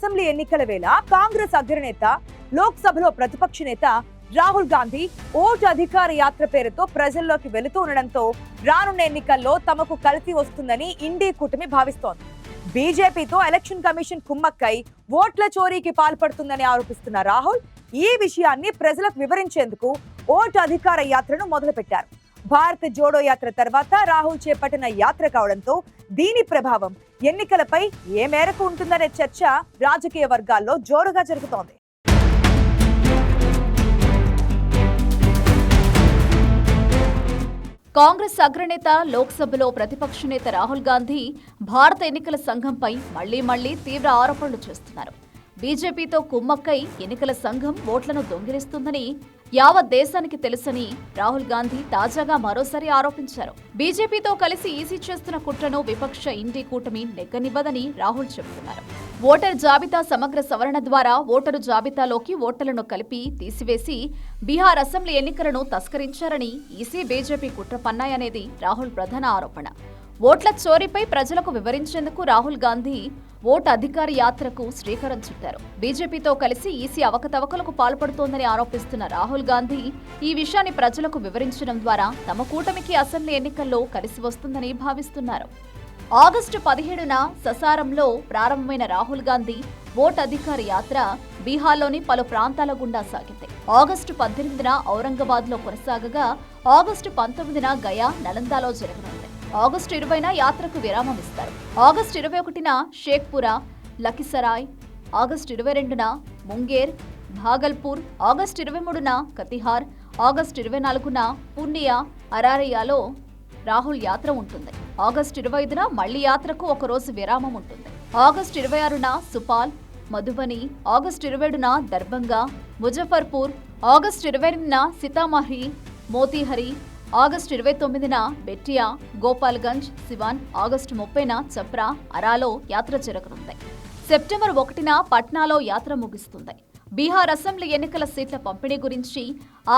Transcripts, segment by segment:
Assembly ఎన్నికల వేళ కాంగ్రెస్ అగ్రనేత, లోక్సభలో ప్రతిపక్ష నేత రాహుల్ గాంధీ ఓటు అధికార యాత్ర పేరుతో ప్రజల్లోకి వెళుతూ ఉండడంతో రానున్న ఎన్నికల్లో తమకు కలిసి వస్తుందని ఇండీ కూటమి భావిస్తోంది. బీజేపీతో ఎలక్షన్ కమిషన్ కుమ్మక్కై ఓట్ల చోరీకి పాల్పడుతుందని ఆరోపిస్తున్న రాహుల్ ఈ విషయాన్ని ప్రజలకు వివరించేందుకు ఓటు అధికార యాత్రను మొదలుపెట్టారు. భారత్ జోడో యాత్ర తర్వాత రాహుల్ చేపట్టిన యాత్ర కావడంతో దీని ప్రభావం ఎన్నికలపై ఏ మేరకు ఉంటుందనే చర్చ రాజకీయ వర్గాల్లో జోరుగా జరుగుతోంది. కాంగ్రెస్ అగ్రనేత, లోక్సభలో ప్రతిపక్ష నేత రాహుల్ గాంధీ భారత ఎన్నికల సంఘంపై మళ్లీ తీవ్ర ఆరోపణలు చేస్తున్నారు. బీజేపీతో కుమ్మక్కై ఎన్నికల సంఘం ఓట్లను దొంగిలిస్తుందని యావత్ దేశానికి తెలుసని రాహుల్ గాంధీ తాజాగా మరోసారి ఆరోపించారు. బీజేపీతో కలిసి ఈసీ చేస్తున్న కుట్రను విపక్ష ఇండీ కూటమి నెగ్గనివ్వదని రాహుల్ చెబుతున్నారు. ఓటర్ జాబితా సమగ్ర సవరణ ద్వారా ఓటరు జాబితాలోకి ఓట్లను కలిపి తీసివేసి బీహార్ అసెంబ్లీ ఎన్నికలను తస్కరించారని ఈసీ బీజేపీ కుట్ర పన్నాయనేది రాహుల్ ప్రధాన ఆరోపణ. ఓట్ల చోరీపై ప్రజలకు వివరించేందుకు రాహుల్ గాంధీ ఓటు అధికార యాత్రకు శ్రీకారం చుట్టారు. బీజేపీతో కలిసి ఈసీ అవకతవకలకు పాల్పడుతోందని ఆరోపిస్తున్న రాహుల్ గాంధీ ఈ విషయాన్ని ప్రజలకు వివరించడం ద్వారా తమ కూటమికి అసెంబ్లీ ఎన్నికల్లో కలిసి వస్తుందని భావిస్తున్నారు. ఆగస్టు 17న ససారంలో ప్రారంభమైన రాహుల్ గాంధీ ఓటు అధికార యాత్ర బీహార్లోని పలు ప్రాంతాల గుండా సాగింది. ఆగస్టు 18న ఔరంగాబాద్లో కొనసాగగా ఆగస్టు 19న గయా, నలందాలో జరగనుంది. ఆగస్టు 20న యాత్రకు విరామం ఇస్తారు. ఆగస్టు 21న షేక్పురా, లఖిసరాయ్, ఆగస్టు 22న ముంగేర్, భాగల్పూర్, ఆగస్టు 23న కతిహార్, ఆగస్టు 24న పూర్నియా, అరారియలో రాహుల్ యాత్ర ఉంటుంది. ఆగస్టు 25న మళ్లీ యాత్రకు ఒకరోజు విరామం ఉంటుంది. ఆగస్టు 26న సుపాల్, మధుబని, ఆగస్టు 27న దర్భంగా, ముజఫర్పూర్, ఆగస్టు 28న సీతామహి, మోతీహరి, ఆగస్టు 29న బెట్టియా, గోపాల్గంజ్, సివాన్, ఆగస్టు 30న చప్రా, అరాలో యాత్ర జరగనుంది. సెప్టెంబర్ 1న పట్నాలో యాత్ర ముగుస్తుంది. బీహార్ అసెంబ్లీ ఎన్నికల సీట్ల పంపిణీ గురించి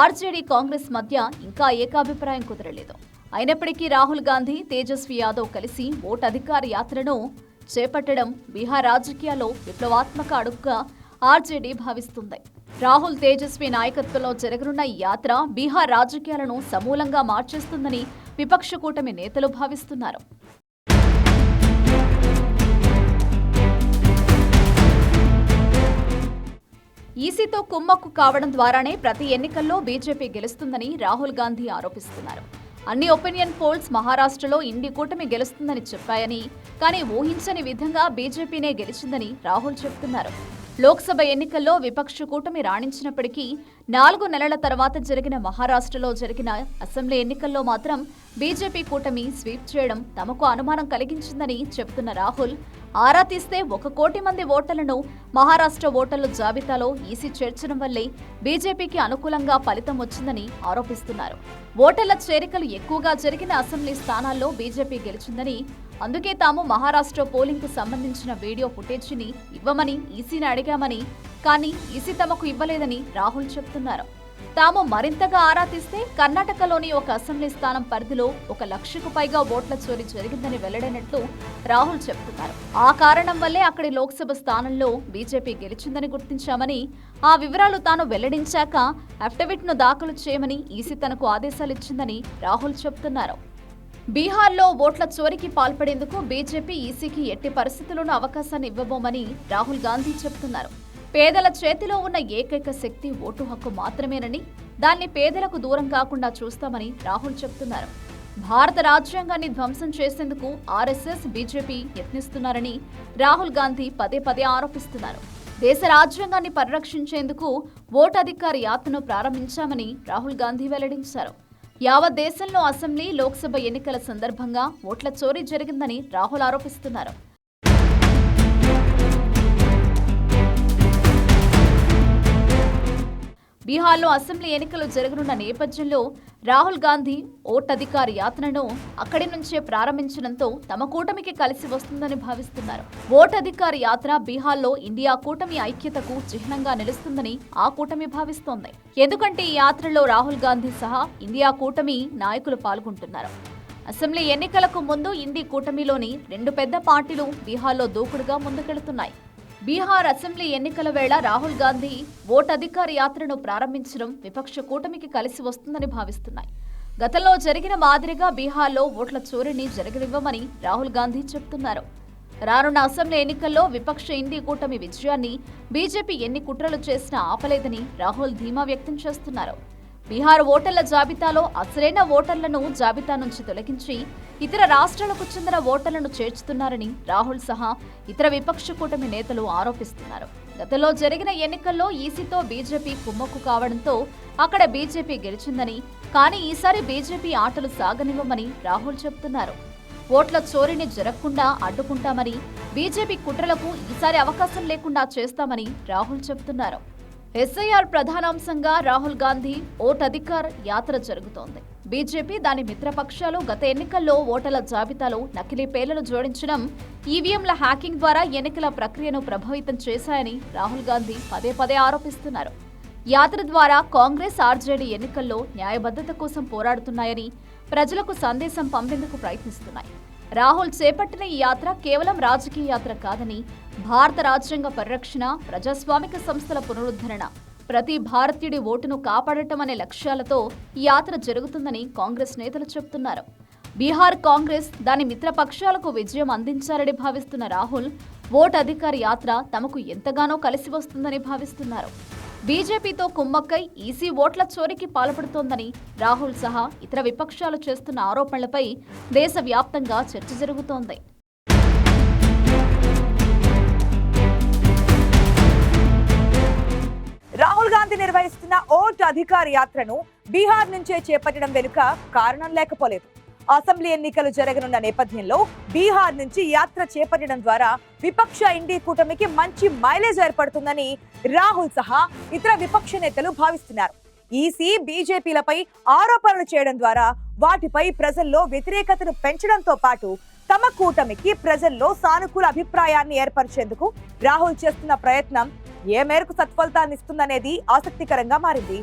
ఆర్జేడీ, కాంగ్రెస్ మధ్య ఇంకా ఏకాభిప్రాయం కుదరలేదు. అయినప్పటికీ రాహుల్ గాంధీ, తేజస్వి యాదవ్ కలిసి ఓటు అధికార యాత్రను చేపట్టడం బీహార్ రాజకీయాల్లో విప్లవాత్మక అడుగుగా ఆర్జేడీ భావిస్తుంది. రాహుల్, తేజస్వి నాయకత్వంలో జరగనున్న ఈ యాత్ర బీహార్ రాజకీయాలను సమూలంగా మార్చేస్తుందని విపక్ష కూటమి నేతలు భావిస్తున్నారు. ఈసీతో కుమ్మక్కు కావడం ద్వారానే ప్రతి ఎన్నికల్లో బీజేపీ గెలుస్తుందని రాహుల్ గాంధీ ఆరోపిస్తున్నారు. అన్ని ఒపీనియన్ పోల్స్ మహారాష్ట్రలో ఇండీ కూటమి గెలుస్తుందని చెప్పాయని, కానీ ఊహించని విధంగా బీజేపీనే గెలిచిందని రాహుల్ చెబుతున్నారు. లోక్సభ ఎన్నికల్లో విపక్ష కూటమి రాణించినప్పటికీ 4 నెలల తర్వాత జరిగిన మహారాష్ట్రలో జరిగిన అసెంబ్లీ ఎన్నికల్లో మాత్రం బీజేపీ కూటమి స్వీప్ చేయడం తమకు అనుమానం కలిగించిందని చెబుతున్న రాహుల్, ఆరా తీస్తే 1 కోటి మంది ఓటర్లను మహారాష్ట్ర ఓటర్ల జాబితాలో ఈసీ చేర్చడం వల్లే బీజేపీకి అనుకూలంగా ఫలితం వచ్చిందని ఆరోపిస్తున్నారు. ఓటర్ల చేరికలు ఎక్కువగా జరిగిన అసెంబ్లీ స్థానాల్లో బీజేపీ గెలిచిందని, అందుకే తాము మహారాష్ట్ర పోలింగ్ కు సంబంధించిన వీడియో ఫుటేజీని ఇవ్వమని ఈసీని అడిగామని, కానీ ఈసీ తమకు ఇవ్వలేదని రాహుల్ చెబుతున్నారు. తాము మరింతగా ఆరా తీస్తే కర్ణాటకలోని ఒక అసెంబ్లీ స్థానం పరిధిలో 1 లక్షకు పైగా ఓట్ల చోరీ జరిగిందని వెల్లడైనట్లు రాహుల్ చెబుతున్నారు. ఆ కారణం వల్లే అక్కడి లోక్సభ స్థానంలో బీజేపీ గెలిచిందని గుర్తించామని, ఆ వివరాలు తాను వెల్లడించాక అఫిడవిట్ను దాఖలు చేయమని ఈసీ తనకు ఆదేశాలిచ్చిందని రాహుల్ చెబుతున్నారు. బీహార్లో ఓట్ల చోరీకి పాల్పడేందుకు బీజేపీ ఈసీకి ఎట్టి పరిస్థితుల్లోనూ అవకాశాన్ని ఇవ్వబోమని రాహుల్ గాంధీ చెబుతున్నారు. పేదల చేతిలో ఉన్న ఏకైక శక్తి ఓటు హక్కు మాత్రమేనని, దాన్ని పేదలకు దూరం కాకుండా చూస్తామని రాహుల్ చెబుతున్నారు. భారత రాజ్యాంగాన్ని ధ్వంసం చేసేందుకు ఆర్ఎస్ఎస్, బీజేపీ యత్నిస్తున్నారని రాహుల్ గాంధీ పదే ఆరోపిస్తున్నారు. దేశ రాజ్యాంగాన్ని పరిరక్షించేందుకు ఓటు అధికార యాత్రను ప్రారంభించామని రాహుల్ గాంధీ వెల్లడించారు. యావత్ దేశంలో అసెంబ్లీ, లోక్సభ ఎన్నికల సందర్భంగా ఓట్ల చోరీ జరిగిందని రాహుల్ ఆరోపిస్తున్నారు. బీహార్లో అసెంబ్లీ ఎన్నికలు జరగనున్న నేపథ్యంలో రాహుల్ గాంధీ ఓటధికార యాత్రను అక్కడి నుంచే ప్రారంభించడంతో తమ కూటమికి కలిసి వస్తుందని భావిస్తున్నారు. ఓటధికార యాత్ర బీహార్లో ఇండియా కూటమి ఐక్యతకు చిహ్నంగా నిలుస్తుందని ఆ కూటమి భావిస్తోంది. ఎందుకంటే ఈ యాత్రలో రాహుల్ గాంధీ సహా ఇండియా కూటమి నాయకులు పాల్గొంటున్నారు. అసెంబ్లీ ఎన్నికలకు ముందు ఇండి కూటమిలోని 2 పెద్ద పార్టీలు బీహార్లో దూకుడుగా ముందుకెళ్తున్నాయి. బీహార్ అసెంబ్లీ ఎన్నికల వేళ రాహుల్ గాంధీ ఓటధికార యాత్రను ప్రారంభించడం విపక్ష కూటమికి కలిసి వస్తుందని భావిస్తున్నాయి. గతంలో జరిగిన మాదిరిగా బీహార్లో ఓట్ల చోరీని జరగనివ్వమని రాహుల్ గాంధీ చెబుతున్నారు. రానున్న అసెంబ్లీ ఎన్నికల్లో విపక్ష ఇండీ కూటమి విజయాన్ని బీజేపీ ఎన్ని కుట్రలు చేసినా ఆపలేదని రాహుల్ ధీమా వ్యక్తం చేస్తున్నారు. బీహార్ ఓటర్ల జాబితాలో అసలైన ఓటర్లను జాబితా నుంచి తొలగించి ఇతర రాష్ట్రాలకు చెందిన ఓటర్లను చేర్చుతున్నారని రాహుల్ సహా ఇతర విపక్ష కూటమి నేతలు ఆరోపిస్తున్నారు. గతంలో జరిగిన ఎన్నికల్లో ఈసీతో బీజేపీ కుమ్మక్కు కావడంతో అక్కడ బీజేపీ గెలిచిందని, కానీ ఈసారి బీజేపీ ఆటలు సాగనివ్వమని రాహుల్ చెబుతున్నారు. ఓట్ల చోరీని జరగకుండా అడ్డుకుంటామని, బీజేపీ కుట్రలకు ఈసారి అవకాశం లేకుండా చేస్తామని రాహుల్ చెబుతున్నారు. ఎస్ఐఆర్ ప్రధానాంశంగా రాహుల్ గాంధీ ఓటధికార్ యాత్ర జరుగుతోంది. బీజేపీ దాని మిత్రపక్షాలు గత ఎన్నికల్లో ఓటర్ల జాబితాలో నకిలీ పేర్లను జోడించడం, ఈవీఎంల హ్యాకింగ్ ద్వారా ఎన్నికల ప్రక్రియను ప్రభావితం చేశాయని రాహుల్ గాంధీ పదే పదే ఆరోపిస్తున్నారు. యాత్ర ద్వారా కాంగ్రెస్, ఆర్జేడీ ఎన్నికల్లో న్యాయబద్ధత కోసం పోరాడుతున్నాయని ప్రజలకు సందేశం పంపేందుకు ప్రయత్నిస్తున్నాయి. రాహుల్ చేపట్టిన ఈ యాత్ర కేవలం రాజకీయ యాత్ర కాదని, భారత రాజ్యాంగ పరిరక్షణ, ప్రజాస్వామిక సంస్థల పునరుద్ధరణ, ప్రతి భారతీయుడి ఓటును కాపాడటం అనే లక్ష్యాలతో ఈ యాత్ర జరుగుతుందని కాంగ్రెస్ నేతలు చెబుతున్నారు. బీహార్ కాంగ్రెస్ దాని మిత్రపక్షాలకు విజయం అందించాలని భావిస్తున్న రాహుల్ ఓటు అధికార యాత్ర తమకు ఎంతగానో కలిసి వస్తుందని భావిస్తున్నారు. బీజేపీతో కుమ్మక్కై ఈసీ ఓట్ల చోరీకి పాల్పడుతోందని రాహుల్ సహా ఇతర విపక్షాలు చేస్తున్న ఆరోపణలపై దేశవ్యాప్తంగా చర్చ జరుగుతోంది. రాహుల్ గాంధీ నిర్వహిస్తున్న ఓటు అధికార యాత్రను బీహార్ నుంచే చేపట్టడం వెనుక కారణం లేకపోలేదు. అసెంబ్లీ ఎన్నికలు జరగనున్న నేపథ్యంలో బీహార్ నుంచి యాత్ర చేపట్టడం ద్వారా విపక్ష ఇండీ కూటమికి మంచి మైలేజ్ ఏర్పడుతుందని రాహుల్ సహా ఇతర విపక్ష నేతలు భావిస్తున్నారు. ఈసీ, బీజేపీలపై ఆరోపణలు చేయడం ద్వారా వాటిపై ప్రజల్లో వ్యతిరేకతను పెంచడంతో పాటు తమ కూటమికి ప్రజల్లో సానుకూల అభిప్రాయాన్ని ఏర్పరిచేందుకు రాహుల్ చేస్తున్న ప్రయత్నం ఏ మేరకు సత్ఫలితాన్ని ఇస్తుందనేది ఆసక్తికరంగా మారింది.